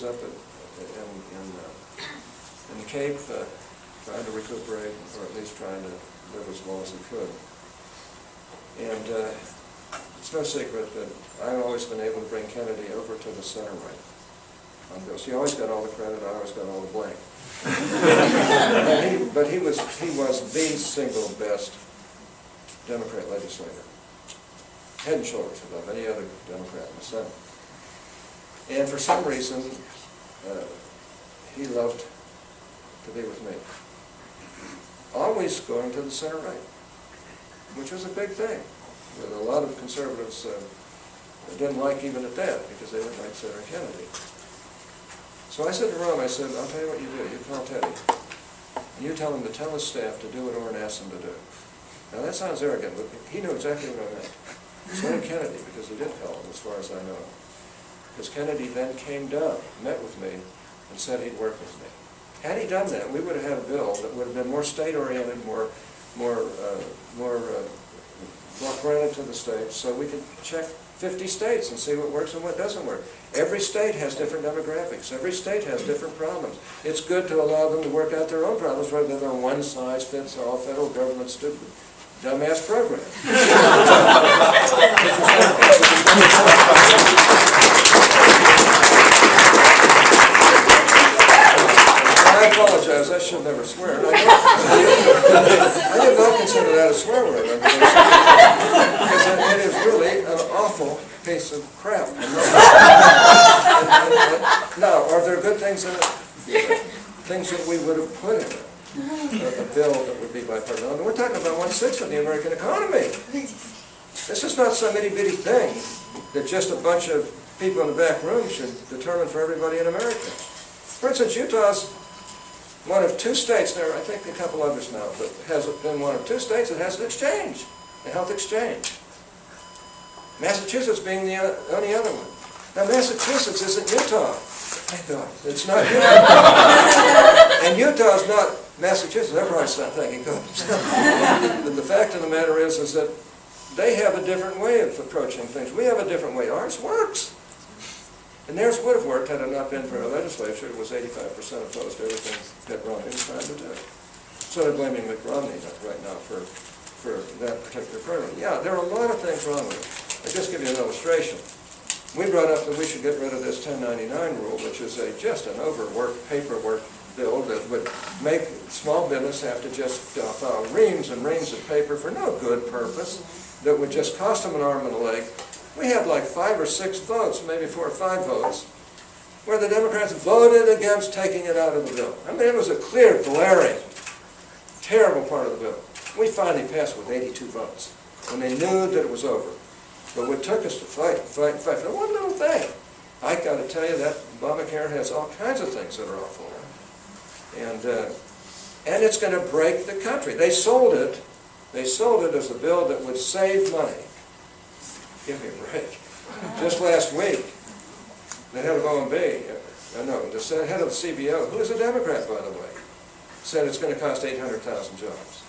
was up in the Cape, trying to recuperate, or at least trying to live as long as he could. And it's no secret that I've always been able to bring Kennedy over to the center right on bills. He always got all the credit, I always got all the blame. But he was the single best Democrat legislator, head and shoulders above any other Democrat in the Senate. And for some reason, he loved to be with me. Always going to the center right, which was a big thing. That a lot of conservatives didn't like even at that, because they didn't like Senator Kennedy. So I said to Ron, I said, I'll tell you what you do. You call Teddy, and you tell him to tell his staff to do what Orrin asked them to do. Now that sounds arrogant, but he knew exactly what I meant. So did Kennedy, because he did tell him, as far as I know. Because Kennedy then came down, met with me, and said he'd work with me. Had he done that, we would have had a bill that would have been more state-oriented, more oriented to the states, so we could check 50 states and see what works and what doesn't work. Every state has different demographics. Every state has different problems. It's good to allow them to work out their own problems rather than a one-size-fits-all federal government stupid dumbass program. I apologize, I should never swear. I did not consider that a swear word, because it is really an awful piece of crap. Now, are there good things in it? Things that we would have put in it. A bill that would be bipartisan. We're talking about 1/6 of the American economy. This is not some itty-bitty thing that just a bunch of people in the back room should determine for everybody in America. For instance, Utah's one of 2 states, there I think a couple others now, but has been one of 2 states that has an exchange, a health exchange. Massachusetts being the only other one. Now Massachusetts isn't Utah. Thank God. It's not Utah. And Utah's not Massachusetts. They're probably not thanking God. But the fact of the matter is that they have a different way of approaching things. We have a different way. Ours works. And theirs would have worked had it not been for our legislature. It was 85% opposed to everything that Romney was trying to do. So they're blaming Mitt Romney right now for that particular program. Yeah, there are a lot of things wrong with it. I'll just give you an illustration. We brought up that we should get rid of this 1099 rule, which is just an overworked paperwork bill that would make small business have to just file reams and reams of paper for no good purpose, that would just cost them an arm and a leg. We had like 5 or 6 votes, maybe 4 or 5 votes, where the Democrats voted against taking it out of the bill. I mean, it was a clear, glaring, terrible part of the bill. We finally passed with 82 votes, when they knew that it was over. But what took us to fight for one little thing. I got to tell you that Obamacare has all kinds of things that are awful. And it's going to break the country. They sold it as a bill that would save money. Give me a break. Just last week, the head of OMB, the head of the CBO, who is a Democrat, by the way, said it's going to cost 800,000 jobs.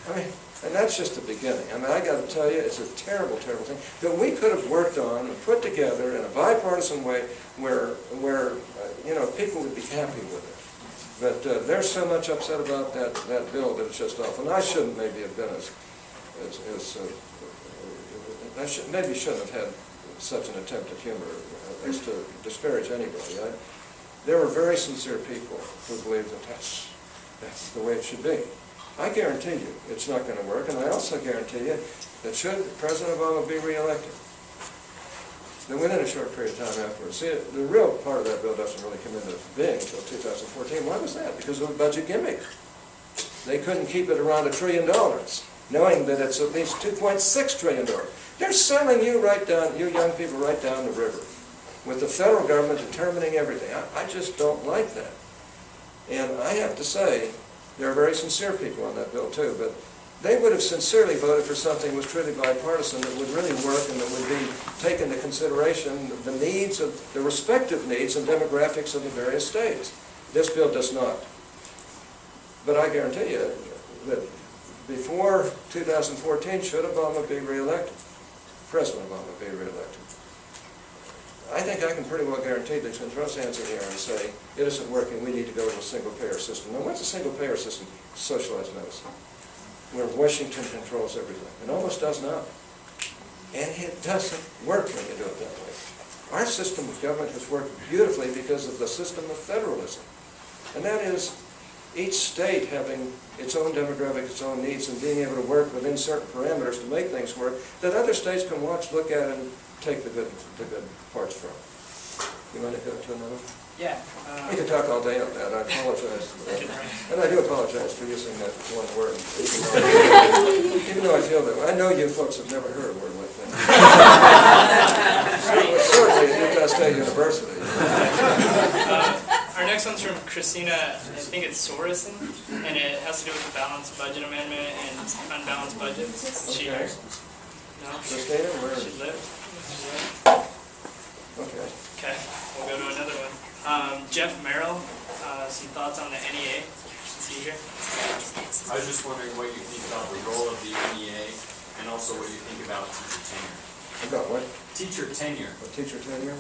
I mean, and that's just the beginning. I mean, I got to tell you, it's a terrible, terrible thing that we could have worked on and put together in a bipartisan way where people would be happy with it. But there's so much upset about that bill that it's just awful. And I shouldn't maybe have been maybe shouldn't have had such an attempt at humor as to disparage anybody. There were very sincere people who believed that that's the way it should be. I guarantee you it's not going to work, and I also guarantee you that should President Obama be reelected, then within a short period of time afterwards, see, the real part of that bill doesn't really come into being until 2014. Why was that? Because of a budget gimmick. They couldn't keep it around $1 trillion, knowing that it's at least $2.6 trillion. They're selling you you young people right down the river, with the federal government determining everything. I just don't like that. And I have to say, there are very sincere people on that bill too, but they would have sincerely voted for something that was truly bipartisan, that would really work and that would be taken into consideration the needs of the respective needs and demographics of the various states. This bill does not. But I guarantee you that before 2014, should Obama be reelected, President Obama be reelected, I think I can pretty well guarantee that you can throw hands in the air and say, it isn't working, we need to go to a single-payer system. Now, what's a single-payer system? Socialized medicine, where Washington controls everything. It almost does now. And it doesn't work when you do it that way. Our system of government has worked beautifully because of the system of federalism. And that is each state having its own demographic, its own needs, and being able to work within certain parameters to make things work that other states can watch, look at, and take the good parts from. You want to go to another? Yeah. We could talk all day on that. I apologize for that. And I do apologize for using that one word. Even though I feel that. I know you folks have never heard a word like that. Certainly at Utah State University. Our next one's from Christina, I think it's Sorensen, and it has to do with the balanced budget amendment and unbalanced budgets. She Okay. No? Christina, where? She lived? Okay. Okay, we'll go to another one. Jeff Merrill, some thoughts on the NEA? Is he here? I was just wondering what you think about the role of the NEA, and also what you think about teacher tenure. About what? Teacher tenure. Teacher tenure?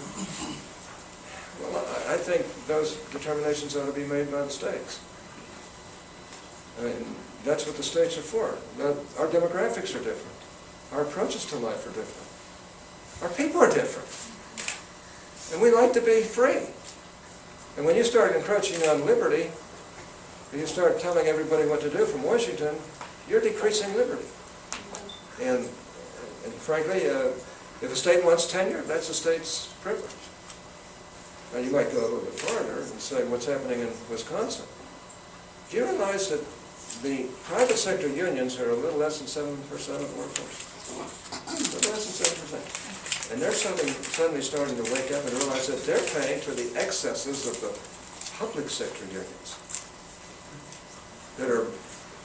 Well, I think those determinations ought to be made by the states. I mean, that's what the states are for. Our demographics are different. Our approaches to life are different. Our people are different. And we like to be free. And when you start encroaching on liberty, and you start telling everybody what to do from Washington, you're decreasing liberty. And frankly, if a state wants tenure, that's a state's privilege. Now you might go a little bit farther and say what's happening in Wisconsin. Do you realize that the private sector unions are a little less than 7% of the workforce? A little less than 7%. And they're suddenly starting to wake up and realize that they're paying for the excesses of the public sector unions that are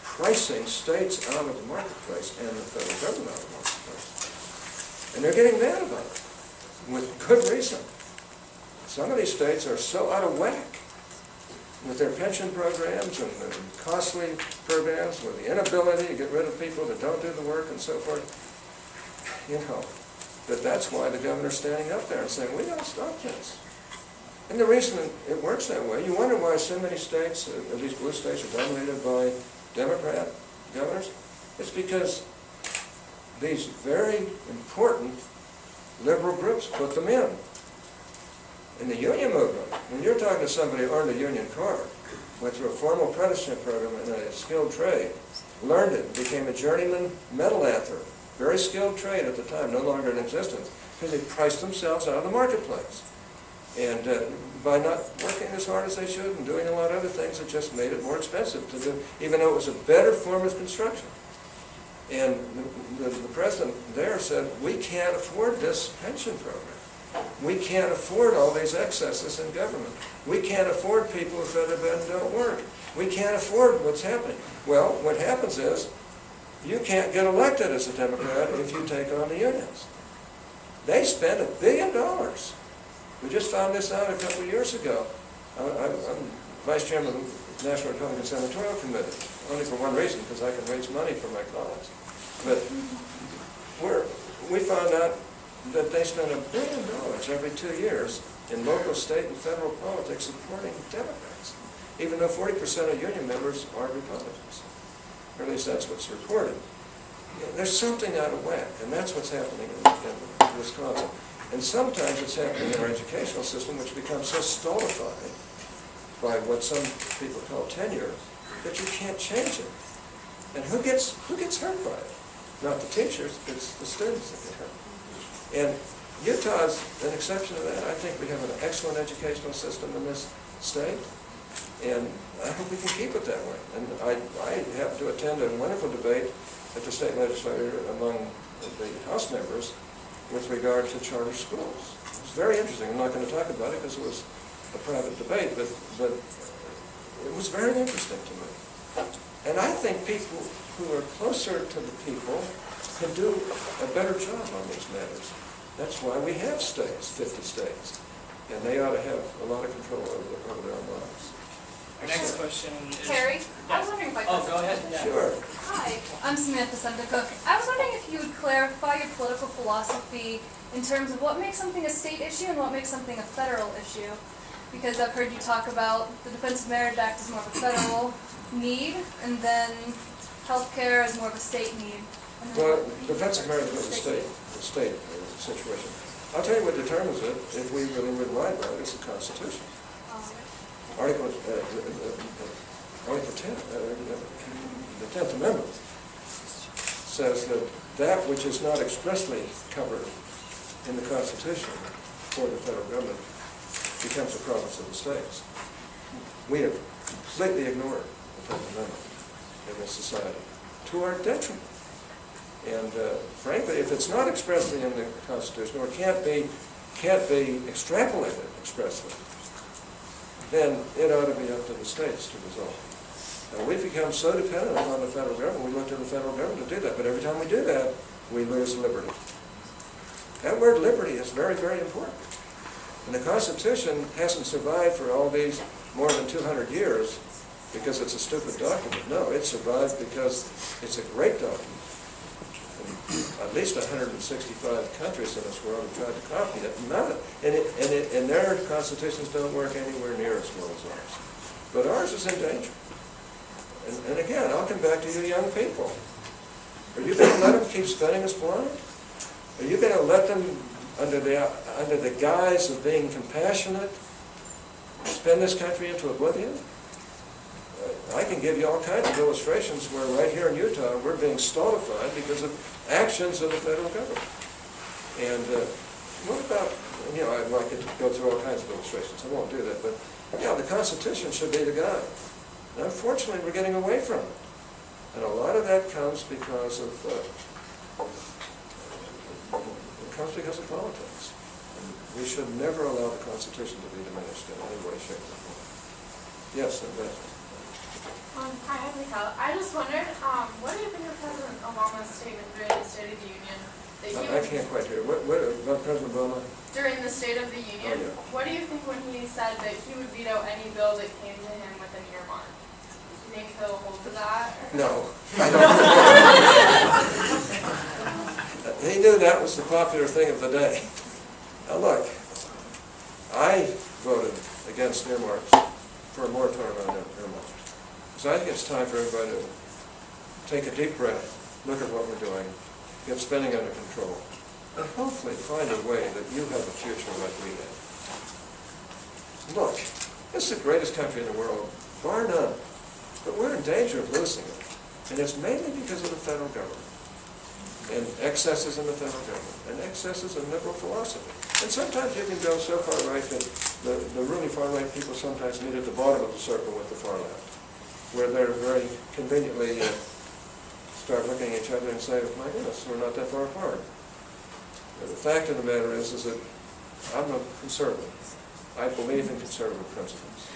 pricing states out of the marketplace and the federal government out of the marketplace. And they're getting mad about it, with good reason. Some of these states are so out of whack with their pension programs and the costly programs, with the inability to get rid of people that don't do the work and so forth. You know, that's why the governor's standing up there and saying, we got to stop this. And the reason it works that way, you wonder why so many states, at least blue states, are dominated by Democrat governors. It's because these very important liberal groups put them in. In the union movement, when you're talking to somebody who earned a union card, went through a formal apprenticeship program in a skilled trade, learned it, became a journeyman metal anther, very skilled trade at the time, no longer in existence, because they priced themselves out of the marketplace. And by not working as hard as they should and doing a lot of other things, it just made it more expensive to do, even though it was a better form of construction. And the president there said, we can't afford this pension program. We can't afford all these excesses in government. We can't afford people who feather bed and don't work. We can't afford what's happening. Well, what happens is, you can't get elected as a Democrat if you take on the unions. They spend $1 billion. We just found this out a couple of years ago. I'm vice chairman of the National Republican Senatorial Committee, only for one reason, because I can raise money for my colleagues. But we found out that they spend $1 billion every 2 years in local, state, and federal politics supporting Democrats, even though 40% of union members are Republicans. Or at least that's what's reported. There's something out of whack, and that's what's happening in Wisconsin. And sometimes it's happening in our educational system, which becomes so stultified by what some people call tenure, that you can't change it. And who gets hurt by it? Not the teachers, it's the students that get hurt. And Utah's an exception to that. I think we have an excellent educational system in this state, and I hope we can keep it that way. And I happened to attend a wonderful debate at the state legislature among the House members with regard to charter schools. It was very interesting. I'm not going to talk about it because it was a private debate, but it was very interesting to me. And I think people who are closer to the people can do a better job on these matters. That's why we have states, 50 states, and they ought to have a lot of control over their own lives. Our next question is... Terry, I was wondering if I could... Oh, go ahead. Yeah. Sure. Hi. Hi, I'm Samantha Sundercook. I was wondering if you would clarify your political philosophy in terms of what makes something a state issue and what makes something a federal issue. Because I've heard you talk about the Defense of Marriage Act as more of a federal need, and then healthcare as more of a state need. Well, defense of marriage was a state situation. I'll tell you what determines it, if we really would write about it, is the Constitution. Article 10, the 10th Amendment says that that which is not expressly covered in the Constitution for the federal government becomes a province of the states. We have completely ignored the 10th Amendment in this society, to our detriment. And frankly, if it's not expressly in the Constitution, or can't be extrapolated expressly, then it ought to be up to the states to resolve. And we've become so dependent on the federal government, we look to the federal government to do that. But every time we do that, we lose liberty. That word liberty is very, very important. And the Constitution hasn't survived for all these more than 200 years because it's a stupid document. No, it survived because it's a great document. At least 165 countries in this world have tried to copy it. And their constitutions don't work anywhere near as well as ours. But ours is in danger. And again, I'll come back to you young people. Are you going to let them keep spending us blind? Are you going to let them, under the guise of being compassionate, spin this country into oblivion? I can give you all kinds of illustrations where right here in Utah we're being stultified because of actions of the federal government. And what about, I'd like to go through all kinds of illustrations. I won't do that, but the Constitution should be the guide. And unfortunately, we're getting away from it. And a lot of that comes because of politics. And we should never allow the Constitution to be diminished in any way, shape, or form. Yes, and that. Hi, I'm Mikhail. I just wondered, what do you think of President Obama's statement during the State of the Union? That I can't quite hear. What about President Obama? During the State of the Union, What do you think when he said that he would veto any bill that came to him with an earmark? Do you think he'll hold to that? No, I don't. He knew that was the popular thing of the day. Now look, I voted against earmarks for a moratorium on earmarks. So I think it's time for everybody to take a deep breath, look at what we're doing, get spending under control, and hopefully find a way that you have a future like we have. Look, this is the greatest country in the world, bar none, but we're in danger of losing it. And it's mainly because of the federal government, and excesses in the federal government, and excesses in liberal philosophy. And sometimes you can go so far right that the really far right people sometimes meet at the bottom of the circle with the far left, where they're very conveniently start looking at each other and say, my goodness, we're not that far apart. But the fact of the matter is that I'm a conservative. I believe in conservative principles,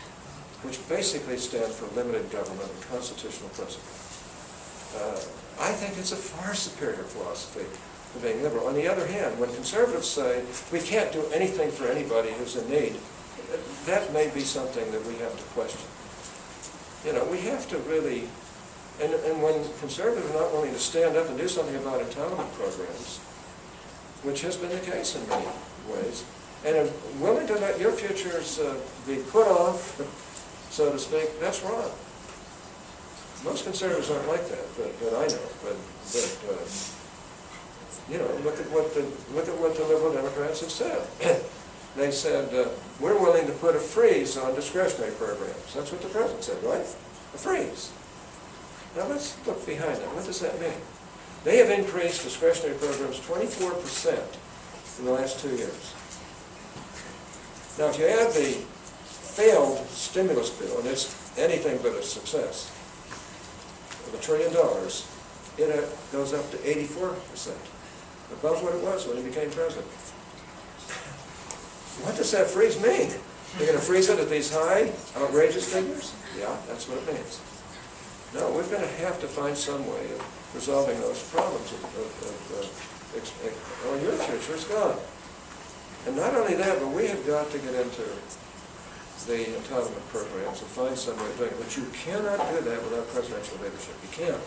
which basically stand for limited government and constitutional principles. I think it's a far superior philosophy to being liberal. On the other hand, when conservatives say, we can't do anything for anybody who's in need, that may be something that we have to question. We have to really, and when conservatives are not willing to stand up and do something about entitlement programs, which has been the case in many ways, and are willing to let your futures be put off, so to speak, that's wrong. Most conservatives aren't like that, but I know. But look at what the liberal Democrats have said. They said, we're willing to put a freeze on discretionary programs. That's what the president said, right? A freeze. Now let's look behind that. What does that mean? They have increased discretionary programs 24% in the last 2 years. Now if you add the failed stimulus bill, and it's anything but a success, of $1 trillion, it goes up to 84%, above what it was when he became president. What does that freeze mean? You're going to freeze it at these high, outrageous figures? Yeah, that's what it means. No, we're going to have to find some way of resolving those problems or your future is gone. And not only that, but we have got to get into the entitlement programs and find some way of doing it. But you cannot do that without presidential leadership. You can't.